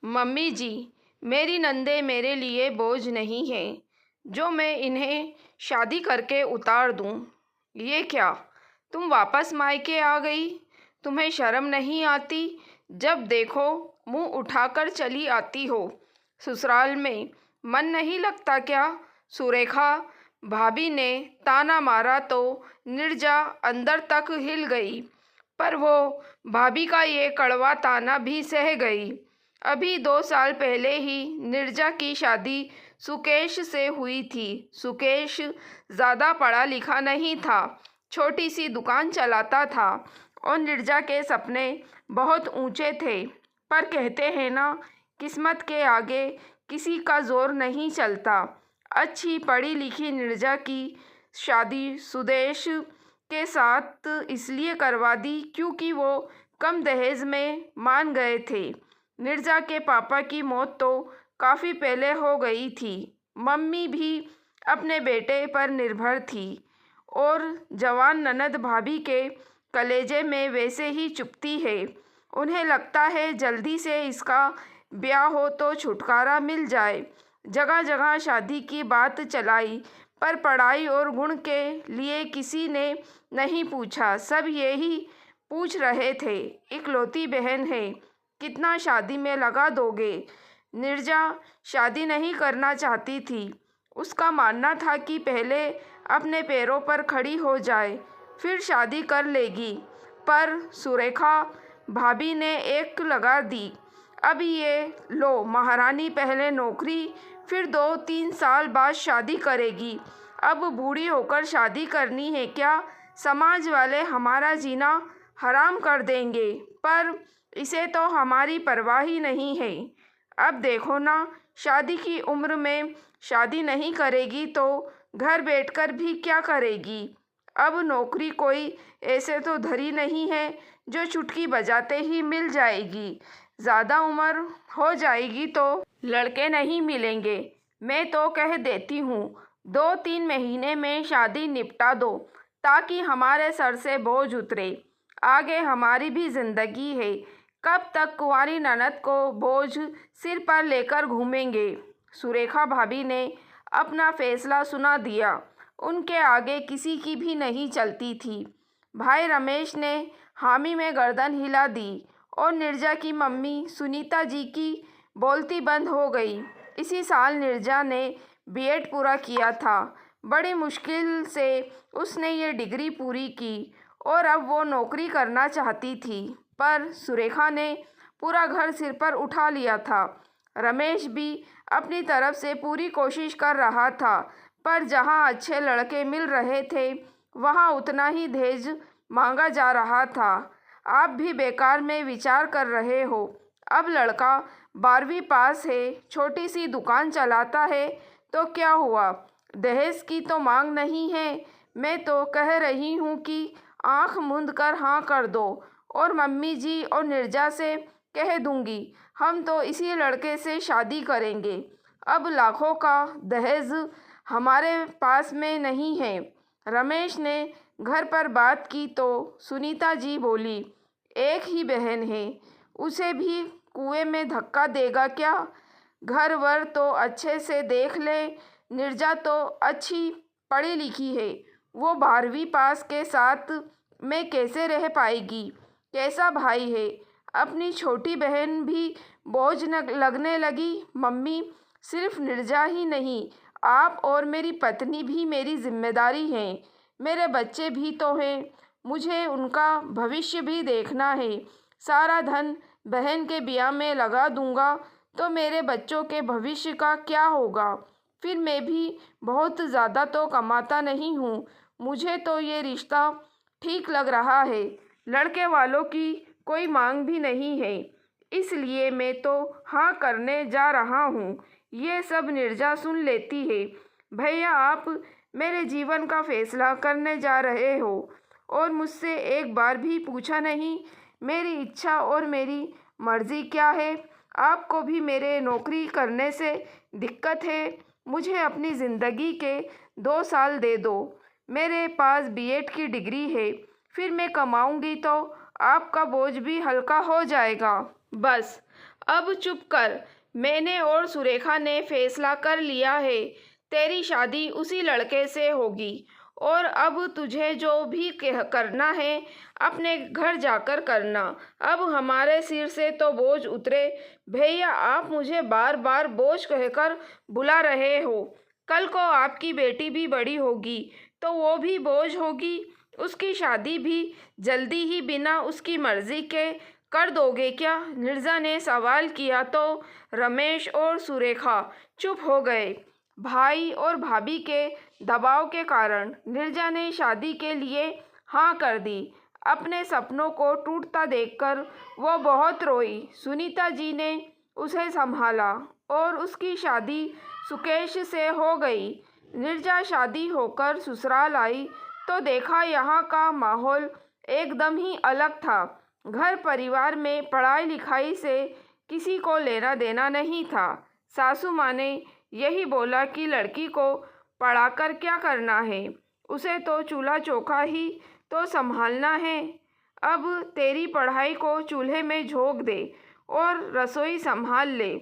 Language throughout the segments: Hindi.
मम्मी जी, मेरी नंदे मेरे लिए बोझ नहीं है जो मैं इन्हें शादी करके उतार दूं। ये क्या, तुम वापस मायके आ गई? तुम्हें शर्म नहीं आती? जब देखो मुंह उठाकर चली आती हो। ससुराल में मन नहीं लगता क्या? सुरेखा भाभी ने ताना मारा तो नीरजा अंदर तक हिल गई, पर वो भाभी का ये कड़वा ताना भी सह गई। अभी 2 साल पहले ही नीरजा की शादी सुकेश से हुई थी। सुकेश ज़्यादा पढ़ा लिखा नहीं था, छोटी सी दुकान चलाता था और नीरजा के सपने बहुत ऊंचे थे। पर कहते हैं ना, किस्मत के आगे किसी का जोर नहीं चलता। अच्छी पढ़ी लिखी नीरजा की शादी सुदेश के साथ इसलिए करवा दी क्योंकि वो कम दहेज में मान गए थे। नीरजा के पापा की मौत तो काफ़ी पहले हो गई थी। मम्मी भी अपने बेटे पर निर्भर थी और जवान ननद भाभी के कलेजे में वैसे ही चुभती है। उन्हें लगता है जल्दी से इसका ब्याह हो तो छुटकारा मिल जाए। जगह जगह शादी की बात चलाई, पर पढ़ाई और गुण के लिए किसी ने नहीं पूछा। सब यही पूछ रहे थे, इकलौती बहन है, कितना शादी में लगा दोगे? नीरजा शादी नहीं करना चाहती थी। उसका मानना था कि पहले अपने पैरों पर खड़ी हो जाए, फिर शादी कर लेगी। पर सुरेखा भाभी ने एक लगा दी, अब ये लो महारानी, पहले नौकरी, फिर 2-3 साल बाद शादी करेगी। अब बूढ़ी होकर शादी करनी है क्या? समाज वाले हमारा जीना हराम कर देंगे, पर इसे तो हमारी परवाह ही नहीं है। अब देखो ना, शादी की उम्र में शादी नहीं करेगी तो घर बैठकर भी क्या करेगी? अब नौकरी कोई ऐसे तो धरी नहीं है जो चुटकी बजाते ही मिल जाएगी। ज़्यादा उम्र हो जाएगी तो लड़के नहीं मिलेंगे। मैं तो कह देती हूँ 2-3 महीने में शादी निपटा दो, ताकि हमारे सर से बोझ उतरे। आगे हमारी भी ज़िंदगी है, कब तक कुंवारी ननद को बोझ सिर पर लेकर घूमेंगे? सुरेखा भाभी ने अपना फैसला सुना दिया। उनके आगे किसी की भी नहीं चलती थी। भाई रमेश ने हामी में गर्दन हिला दी और नीरजा की मम्मी सुनीता जी की बोलती बंद हो गई। इसी साल नीरजा ने बीएड पूरा किया था। बड़ी मुश्किल से उसने ये डिग्री पूरी की और अब वो नौकरी करना चाहती थी, पर सुरेखा ने पूरा घर सिर पर उठा लिया था। रमेश भी अपनी तरफ से पूरी कोशिश कर रहा था, पर जहाँ अच्छे लड़के मिल रहे थे वहाँ उतना ही दहेज मांगा जा रहा था। आप भी बेकार में विचार कर रहे हो। अब लड़का 12वीं पास है, छोटी सी दुकान चलाता है, तो क्या हुआ? दहेज की तो मांग नहीं है। मैं तो कह रही हूँ कि आंख मूंद कर हाँ कर दो, और मम्मी जी और नीरजा से कह दूँगी हम तो इसी लड़के से शादी करेंगे। अब लाखों का दहेज हमारे पास में नहीं है। रमेश ने घर पर बात की तो सुनीता जी बोली, एक ही बहन है, उसे भी कुएं में धक्का देगा क्या? घर वर तो अच्छे से देख ले। नीरजा तो अच्छी पढ़ी लिखी है, वो 12वीं पास के साथ में कैसे रह पाएगी? कैसा भाई है? अपनी छोटी बहन भी बोझ न लगने लगी। मम्मी, सिर्फ नीरजा ही नहीं, आप और मेरी पत्नी भी मेरी जिम्मेदारी हैं। मेरे बच्चे भी तो हैं, मुझे उनका भविष्य भी देखना है। सारा धन बहन के ब्याह में लगा दूंगा तो मेरे बच्चों के भविष्य का क्या होगा? फिर मैं भी बहुत ज़्यादा तो कमाता नहीं हूँ। मुझे तो ये रिश्ता ठीक लग रहा है। लड़के वालों की कोई मांग भी नहीं है, इसलिए मैं तो हाँ करने जा रहा हूँ। ये सब नीरजा सुन लेती है। भैया, आप मेरे जीवन का फैसला करने जा रहे हो और मुझसे एक बार भी पूछा नहीं मेरी इच्छा और मेरी मर्ज़ी क्या है? आपको भी मेरे नौकरी करने से दिक्कत है? मुझे अपनी ज़िंदगी के 2 साल दे दो। मेरे पास बीएड की डिग्री है, फिर मैं कमाऊंगी तो आपका बोझ भी हल्का हो जाएगा। बस अब चुप कर। मैंने और सुरेखा ने फैसला कर लिया है, तेरी शादी उसी लड़के से होगी। और अब तुझे जो भी करना है अपने घर जाकर करना। अब हमारे सिर से तो बोझ उतरे। भैया, आप मुझे बार बार बोझ कहकर बुला रहे हो। कल को आपकी बेटी भी बड़ी होगी तो वो भी बोझ होगी। उसकी शादी भी जल्दी ही बिना उसकी मर्जी के कर दोगे क्या? नीरजा ने सवाल किया तो रमेश और सुरेखा चुप हो गए। भाई और भाभी के दबाव के कारण नीरजा ने शादी के लिए हाँ कर दी। अपने सपनों को टूटता देखकर वो बहुत रोई। सुनीता जी ने उसे संभाला और उसकी शादी सुकेश से हो गई। नीरजा शादी होकर ससुराल आई तो देखा यहाँ का माहौल एकदम ही अलग था। घर परिवार में पढ़ाई लिखाई से किसी को लेना देना नहीं था। सासू माँ ने यही बोला कि लड़की को पढ़ाकर क्या करना है, उसे तो चूल्हा चौका ही तो संभालना है। अब तेरी पढ़ाई को चूल्हे में झोंक दे और रसोई संभाल ले।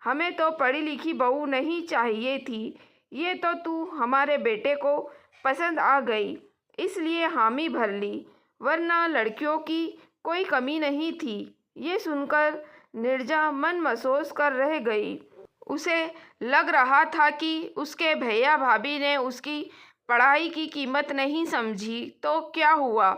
हमें तो पढ़ी लिखी बहू नहीं चाहिए थी। ये तो तू हमारे बेटे को पसंद आ गई इसलिए हामी भर ली, वरना लड़कियों की कोई कमी नहीं थी। ये सुनकर नीरजा मन महसूस कर रह गई। उसे लग रहा था कि उसके भैया भाभी ने उसकी पढ़ाई की कीमत नहीं समझी तो क्या हुआ,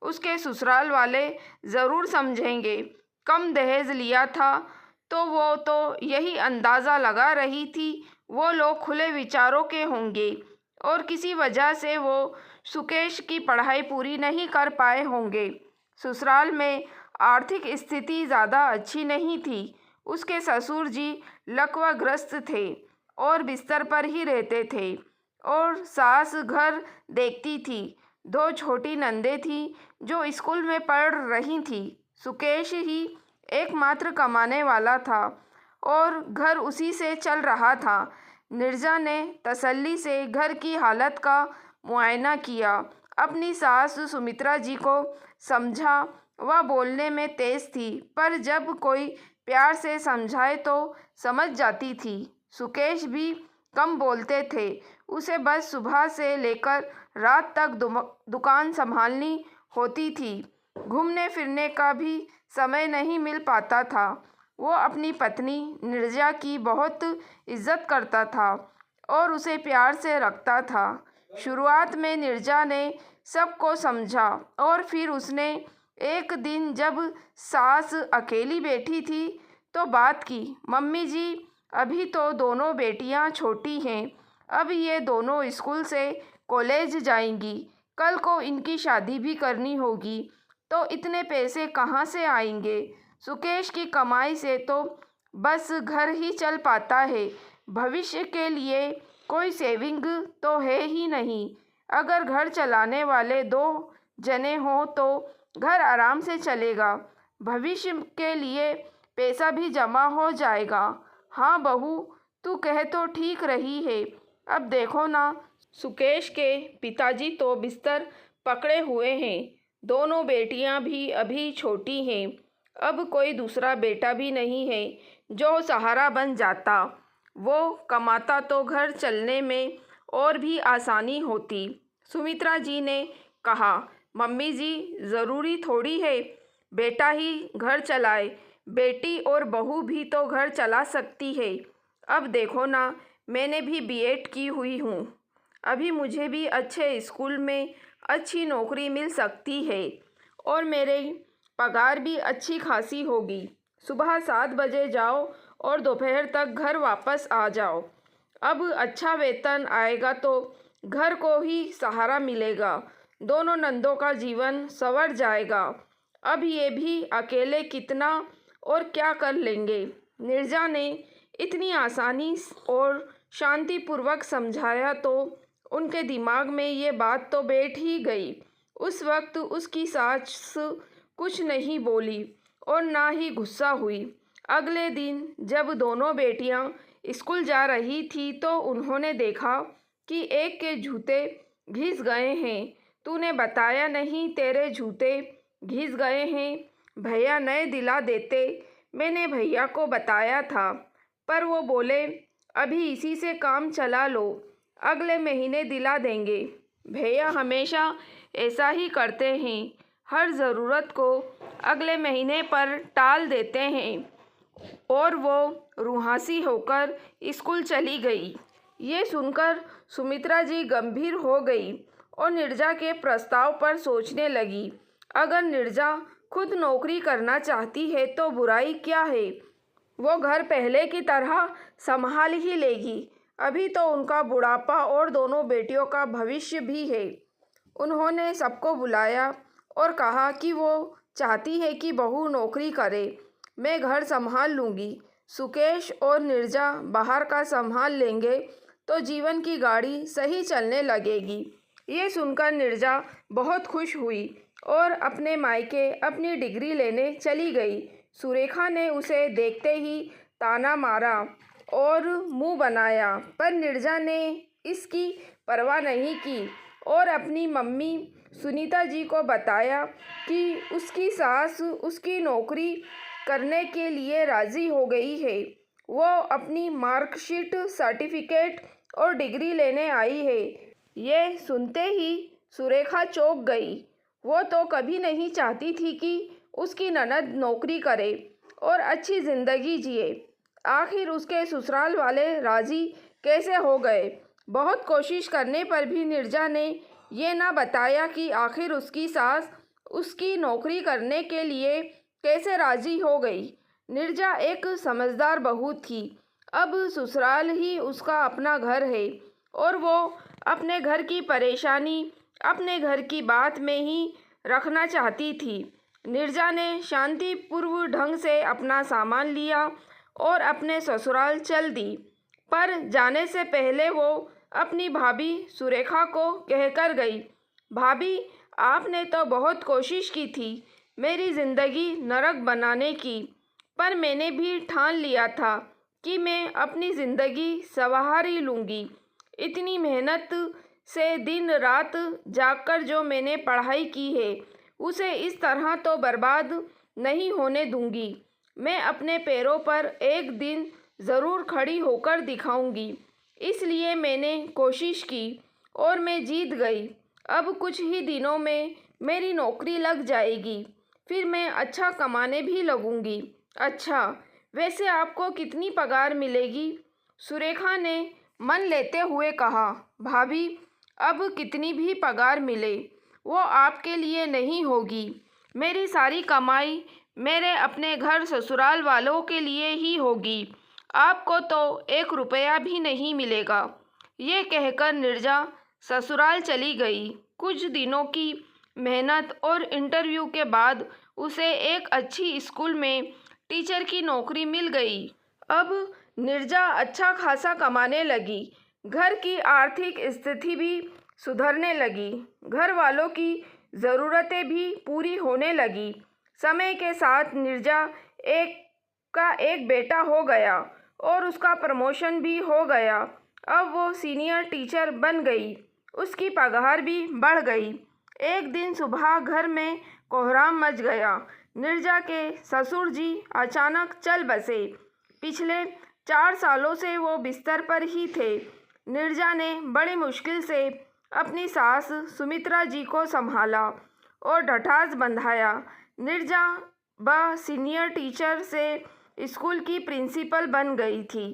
उसके ससुराल वाले ज़रूर समझेंगे। कम दहेज लिया था तो वो तो यही अंदाज़ा लगा रही थी वो लोग खुले विचारों के होंगे और किसी वजह से वो सुकेश की पढ़ाई पूरी नहीं कर पाए होंगे। ससुराल में आर्थिक स्थिति ज़्यादा अच्छी नहीं थी। उसके ससुर जी लकवाग्रस्त थे और बिस्तर पर ही रहते थे और सास घर देखती थी। दो छोटी नंदें थीं जो स्कूल में पढ़ रही थीं। सुकेश ही एकमात्र कमाने वाला था और घर उसी से चल रहा था। नीरजा ने तसल्ली से घर की हालत का मुआयना किया। अपनी सास सुमित्रा जी को समझा। वह बोलने में तेज थी पर जब कोई प्यार से समझाए तो समझ जाती थी। सुकेश भी कम बोलते थे। उसे बस सुबह से लेकर रात तक दुकान संभालनी होती थी। घूमने फिरने का भी समय नहीं मिल पाता था। वो अपनी पत्नी नीरजा की बहुत इज्जत करता था और उसे प्यार से रखता था। शुरुआत में नीरजा ने सबको समझा और फिर उसने एक दिन जब सास अकेली बैठी थी तो बात की। मम्मी जी, अभी तो दोनों बेटियां छोटी हैं। अब ये दोनों स्कूल से कॉलेज जाएंगी। कल को इनकी शादी भी करनी होगी तो इतने पैसे कहाँ से आएंगे? सुकेश की कमाई से तो बस घर ही चल पाता है। भविष्य के लिए कोई सेविंग तो है ही नहीं। अगर घर चलाने वाले दो जने हों तो घर आराम से चलेगा। भविष्य के लिए पैसा भी जमा हो जाएगा। हाँ बहू, तू कह तो ठीक रही है। अब देखो ना, सुकेश के पिताजी तो बिस्तर पकड़े हुए हैं। दोनों बेटियां भी अभी छोटी हैं। अब कोई दूसरा बेटा भी नहीं है जो सहारा बन जाता। वो कमाता तो घर चलने में और भी आसानी होती। सुमित्रा जी ने कहा, मम्मी जी, ज़रूरी थोड़ी है बेटा ही घर चलाए। बेटी और बहू भी तो घर चला सकती है। अब देखो ना, मैंने भी बीएड की हुई हूँ। अभी मुझे भी अच्छे स्कूल में अच्छी नौकरी मिल सकती है और मेरे पगार भी अच्छी खासी होगी। सुबह 7 बजे जाओ और दोपहर तक घर वापस आ जाओ। अब अच्छा वेतन आएगा तो घर को ही सहारा मिलेगा। दोनों नंदों का जीवन संवर जाएगा। अब ये भी अकेले कितना और क्या कर लेंगे? नीरजा ने इतनी आसानी और शांतिपूर्वक समझाया तो उनके दिमाग में ये बात तो बैठ ही गई। उस वक्त उसकी सास कुछ नहीं बोली और ना ही गुस्सा हुई। अगले दिन जब दोनों बेटियां स्कूल जा रही थी तो उन्होंने देखा कि एक के जूते घिस गए हैं। तूने बताया नहीं तेरे जूते घिस गए हैं? भैया नए दिला देते। मैंने भैया को बताया था, पर वो बोले अभी इसी से काम चला लो, अगले महीने दिला देंगे। भैया हमेशा ऐसा ही करते हैं, हर ज़रूरत को अगले महीने पर टाल देते हैं। और वो रुहासी होकर स्कूल चली गई। ये सुनकर सुमित्रा जी गंभीर हो गई और नीरजा के प्रस्ताव पर सोचने लगी। अगर नीरजा खुद नौकरी करना चाहती है तो बुराई क्या है, वो घर पहले की तरह संभाल ही लेगी। अभी तो उनका बुढ़ापा और दोनों बेटियों का भविष्य भी है। उन्होंने सबको बुलाया और कहा कि वो चाहती है कि बहू नौकरी करे, मैं घर संभाल लूँगी, सुकेश और नीरजा बाहर का संभाल लेंगे तो जीवन की गाड़ी सही चलने लगेगी। ये सुनकर नीरजा बहुत खुश हुई और अपने मायके अपनी डिग्री लेने चली गई। सुरेखा ने उसे देखते ही ताना मारा और मुंह बनाया, पर नीरजा ने इसकी परवाह नहीं की और अपनी मम्मी सुनीता जी को बताया कि उसकी सास उसकी नौकरी करने के लिए राज़ी हो गई है। वो अपनी मार्कशीट, सर्टिफिकेट और डिग्री लेने आई है। ये सुनते ही सुरेखा चौंक गई। वो तो कभी नहीं चाहती थी कि उसकी ननद नौकरी करे और अच्छी ज़िंदगी जिए। आखिर उसके ससुराल वाले राज़ी कैसे हो गए? बहुत कोशिश करने पर भी नीरजा ने ये ना बताया कि आखिर उसकी सास उसकी नौकरी करने के लिए कैसे राज़ी हो गई। नीरजा एक समझदार बहू थी। अब ससुराल ही उसका अपना घर है और वो अपने घर की परेशानी अपने घर की बात में ही रखना चाहती थी। नीरजा ने शांतिपूर्व ढंग से अपना सामान लिया और अपने ससुराल चल दी, पर जाने से पहले वो अपनी भाभी सुरेखा को कहकर गई, भाभी आपने तो बहुत कोशिश की थी मेरी ज़िंदगी नरक बनाने की, पर मैंने भी ठान लिया था कि मैं अपनी ज़िंदगी संवार ही लूँगी। इतनी मेहनत से दिन रात जागकर जो मैंने पढ़ाई की है उसे इस तरह तो बर्बाद नहीं होने दूँगी। मैं अपने पैरों पर एक दिन ज़रूर खड़ी होकर दिखाऊंगी। इसलिए मैंने कोशिश की और मैं जीत गई। अब कुछ ही दिनों में मेरी नौकरी लग जाएगी, फिर मैं अच्छा कमाने भी लगूंगी। अच्छा, वैसे आपको कितनी पगार मिलेगी? सुरेखा ने मन लेते हुए कहा, भाभी अब कितनी भी पगार मिले वो आपके लिए नहीं होगी। मेरी सारी कमाई मेरे अपने घर ससुराल वालों के लिए ही होगी। आपको तो 1 रुपया भी नहीं मिलेगा। ये कहकर नीरजा ससुराल चली गई। कुछ दिनों की मेहनत और इंटरव्यू के बाद उसे एक अच्छी स्कूल में टीचर की नौकरी मिल गई। अब नीरजा अच्छा खासा कमाने लगी। घर की आर्थिक स्थिति भी सुधरने लगी। घर वालों की ज़रूरतें भी पूरी होने लगी। समय के साथ नीरजा एक बेटा हो गया और उसका प्रमोशन भी हो गया। अब वो सीनियर टीचर बन गई। उसकी पगार भी बढ़ गई। एक दिन सुबह घर में कोहराम मच गया। नीरजा के ससुर जी अचानक चल बसे। पिछले 4 सालों से वो बिस्तर पर ही थे। नीरजा ने बड़ी मुश्किल से अपनी सास सुमित्रा जी को संभाला और ढठास बंधाया। नीरजा सीनियर टीचर से स्कूल की प्रिंसिपल बन गई थी।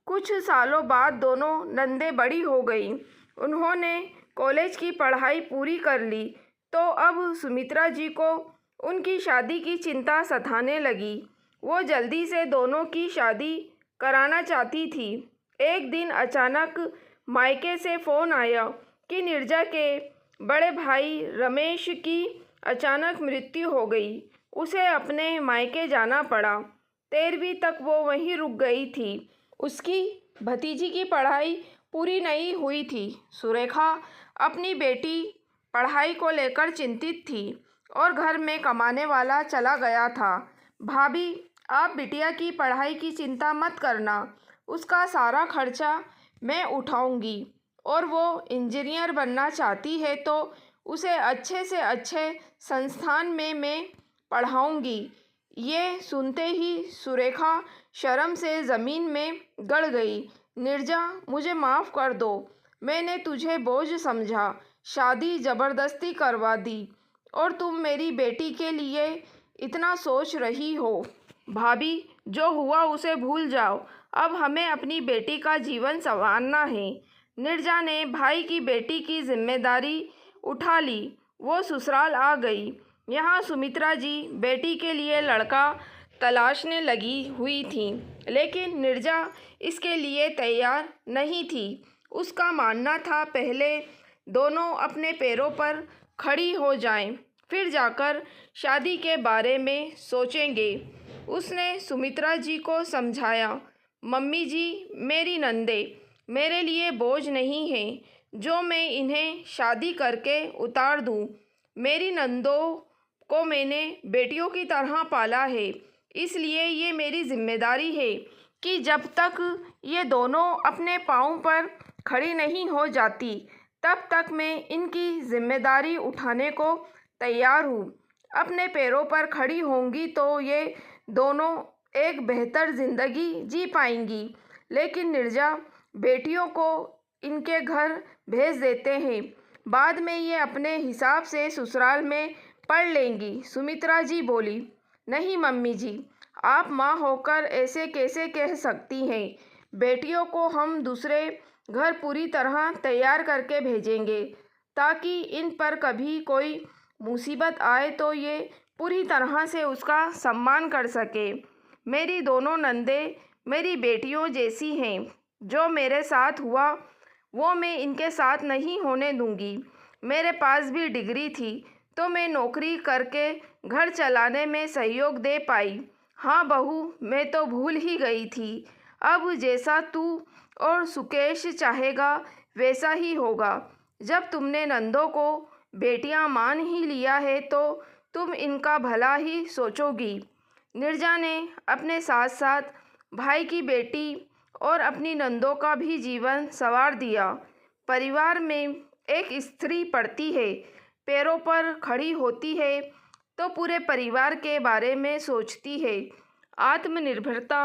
कुछ सालों बाद दोनों नंदें बड़ी हो गईं। उन्होंने कॉलेज की पढ़ाई पूरी कर ली तो अब सुमित्रा जी को उनकी शादी की चिंता सताने लगी। वो जल्दी से दोनों की शादी कराना चाहती थी। एक दिन अचानक मायके से फ़ोन आया कि नीरजा के बड़े भाई रमेश की अचानक मृत्यु हो गई। उसे अपने मायके जाना पड़ा। 13वीं तक वो वहीं रुक गई थी। उसकी भतीजी की पढ़ाई पूरी नहीं हुई थी। सुरेखा अपनी बेटी पढ़ाई को लेकर चिंतित थी और घर में कमाने वाला चला गया था। भाभी आप बिटिया की पढ़ाई की चिंता मत करना, उसका सारा खर्चा मैं उठाऊंगी और वो इंजीनियर बनना चाहती है तो उसे अच्छे से अच्छे संस्थान में मैं पढ़ाऊंगी। ये सुनते ही सुरेखा शर्म से ज़मीन में गड़ गई। नीरजा, मुझे माफ़ कर दो। मैंने तुझे बोझ समझा, शादी ज़बरदस्ती करवा दी और तुम मेरी बेटी के लिए इतना सोच रही हो। भाभी, जो हुआ उसे भूल जाओ। अब हमें अपनी बेटी का जीवन संवारना है। नीरजा ने भाई की बेटी की जिम्मेदारी उठा ली। वो ससुराल आ गई। यहाँ सुमित्रा जी बेटी के लिए लड़का तलाशने लगी हुई थीं, लेकिन नीरजा इसके लिए तैयार नहीं थी। उसका मानना था पहले दोनों अपने पैरों पर खड़ी हो जाएं, फिर जाकर शादी के बारे में सोचेंगे। उसने सुमित्रा जी को समझाया, मम्मी जी, मेरी नंदे मेरे लिए बोझ नहीं है जो मैं इन्हें शादी करके उतार दूं। मेरी नंदों को मैंने बेटियों की तरह पाला है, इसलिए ये मेरी जिम्मेदारी है कि जब तक ये दोनों अपने पाँव पर खड़ी नहीं हो जाती, तब तक मैं इनकी जिम्मेदारी उठाने को तैयार हूँ। अपने पैरों पर खड़ी होंगी तो ये दोनों एक बेहतर ज़िंदगी जी पाएंगी। लेकिन नीरजा बेटियों को इनके घर भेज देते हैं, बाद में ये अपने हिसाब से ससुराल में पढ़ लेंगी। सुमित्रा जी बोली, नहीं मम्मी जी, आप माँ होकर ऐसे कैसे कह सकती हैं। बेटियों को हम दूसरे घर पूरी तरह तैयार करके भेजेंगे, ताकि इन पर कभी कोई मुसीबत आए तो ये पूरी तरह से उसका सम्मान कर सके। मेरी दोनों नंदें मेरी बेटियों जैसी हैं। जो मेरे साथ हुआ वो मैं इनके साथ नहीं होने दूंगी। मेरे पास भी डिग्री थी तो मैं नौकरी करके घर चलाने में सहयोग दे पाई। हाँ बहू, मैं तो भूल ही गई थी। अब जैसा तू और सुकेश चाहेगा वैसा ही होगा। जब तुमने नंदों को बेटियां मान ही लिया है तो तुम इनका भला ही सोचोगी। नीरजा ने अपने साथ साथ भाई की बेटी और अपनी नंदों का भी जीवन संवार दिया। परिवार में एक स्त्री पड़ती है, पैरों पर खड़ी होती है तो पूरे परिवार के बारे में सोचती है। आत्मनिर्भरता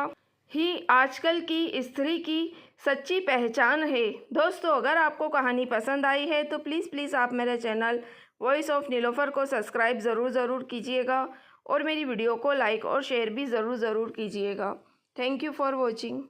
ही आजकल की स्त्री की सच्ची पहचान है। दोस्तों, अगर आपको कहानी पसंद आई है तो प्लीज़ आप मेरे चैनल वॉइस ऑफ नीलोफर को सब्सक्राइब ज़रूर कीजिएगा और मेरी वीडियो को लाइक और शेयर भी ज़रूर कीजिएगा। Thank you for watching.